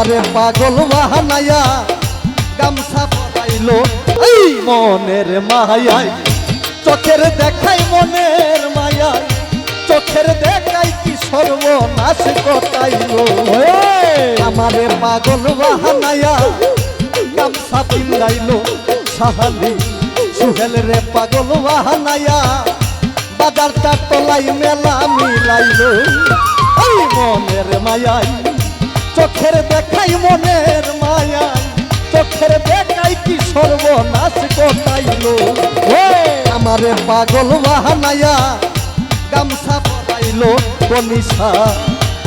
আমারে পাগল বাহানায়া গামছা পরাইলো এই মনের মায়ায় চোখের দেখাই মনের মায়ায় চোখের দেখাই কি সর্বনাশ ঘটাইলো আমারে পাগল বাহানায়া গামছা পিন্দাইলো সাহালি সুহেল রে পাগল বাহানায়া বাজার চারতলাই মেলা মিলাইলো এই মনের মায়ায় চোখের দেখাই মনের মায়ায় চোখের দেখাই কি সর্বনাশ ঘটাইলো আমারে পাগল বাহানায়া গামছা পরাইলো বনিশা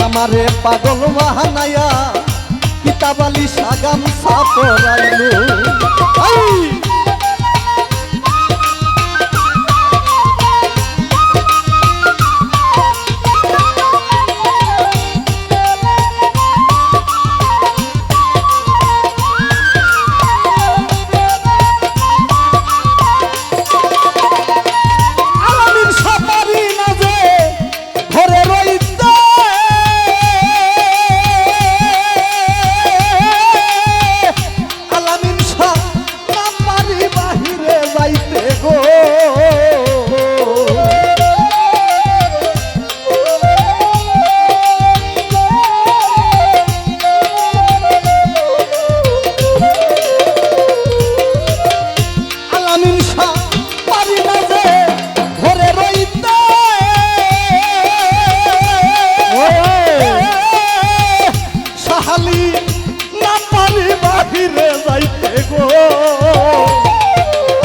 আমারে পাগল বাহানায়া কিতাবালি গামছা পরাইলো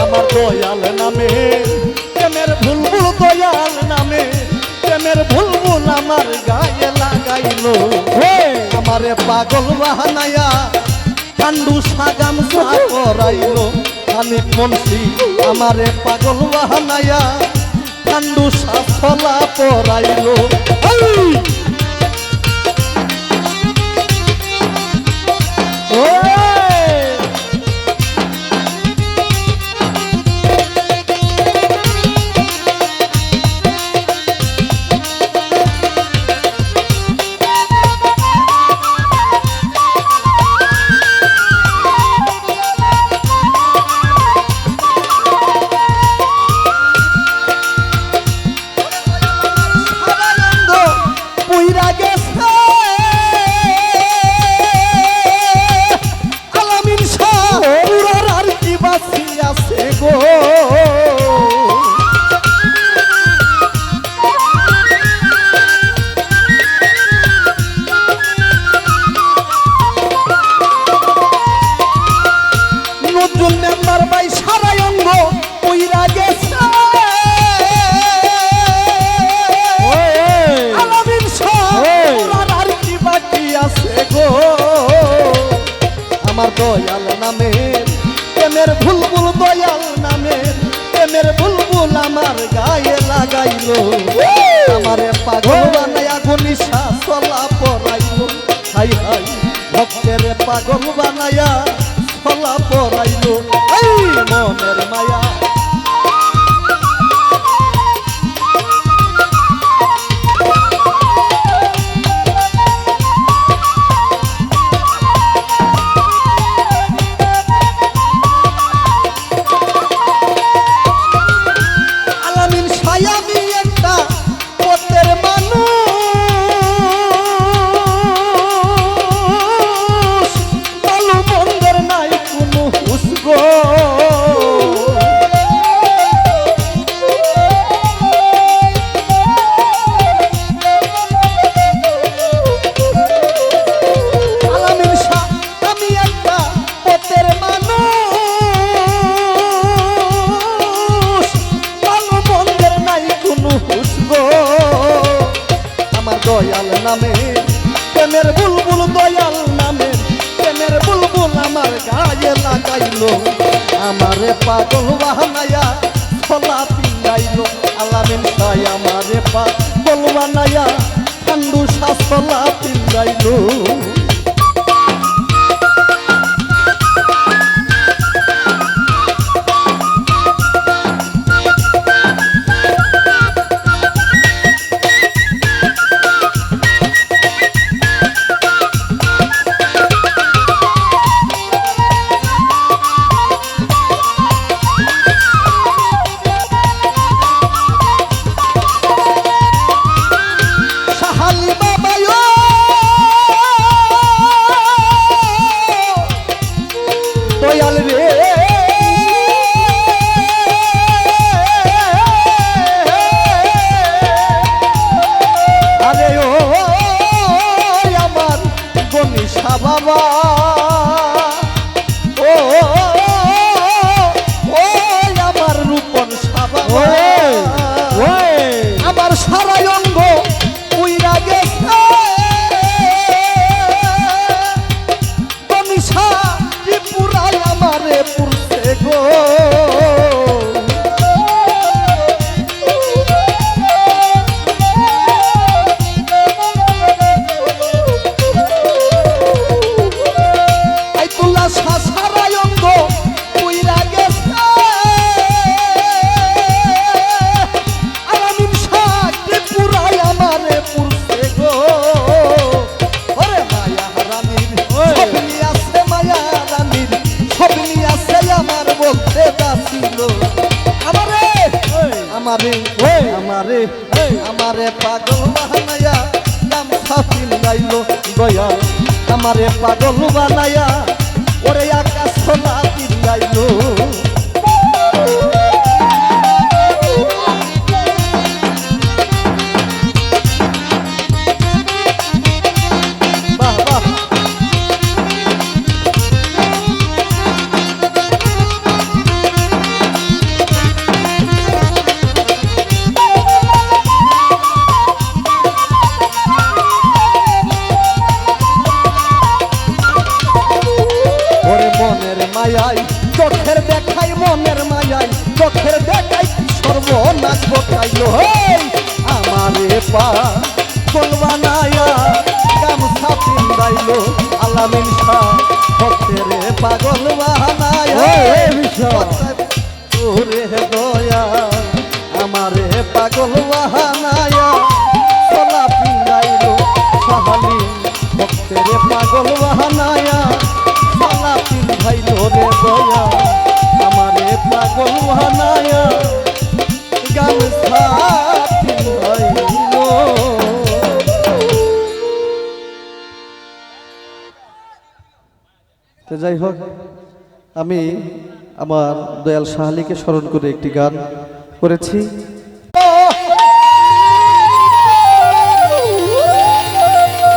আমার দয়াল নামে প্রেমের ভুলভুল দয়াল নামে প্রেমের ভুলভুল আমার গায়ে লাগাইলো আমারে পাগল বাহানায়া ঠান্ডু গামছা পরাইলো হানিফ মুন্সি আমারে পাগল বাহানায়া ঠান্ডু ছলা পরাইলো আমার দয়াল নামে প্রেমের ভুলভুল দয়াল নামে প্রেমের ভুলভুল আমার গায়ে লাগাইলো আমারে পাগল বানায়া গনিশা ছলা পরাইলো হাই হাই ভক্তের পাগল বানায়া ছলা পরাইলো এই মনের মায়া দয়াল নামে প্রেমের বুলবুল দয়াল নামে প্রেমের বুলবুল আমার গায়ে লাগাইলো আমারে পাগল বাহানায়া ছলা পিন্দাইলো আলামিন সাই আমারে পাগল বানায়া ঠান্ডু ছলা পিন্দাইলো বাবা ও ও আমার রূপন বাবা আমার সারা অঙ্গ উইরা গেছে নিশা ত্রিপুরায় আমারে পুরছে গো আমারে পাগল বানায়া গামছা পিন্দাইলো দয়াল আমারে পাগল বানায়া ওরে আকাশ সোনা পিন্দাইলো চোখের দেখাই মনের মায়াই চোখের দেখাই সর্বনাশ ঘটাইল আমারে পাগল বানায়া গামছা পিন্দাইল আলামিন শাহ ভক্তের পাগল বানায়া ওরে দয়া আমারে পাগল বানায়া সোলা পিন্দাইল সাহালি ভক্তের পাগল বানায়া সোলা পিন্দাইল রে দয়া আমারে পাগল বানায়া গামছা পিন্দাইল। তো যাই হোক আমি আমার দয়াল শাহালিকে স্মরণ করে একটি গান করেছি।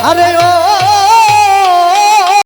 আরে ও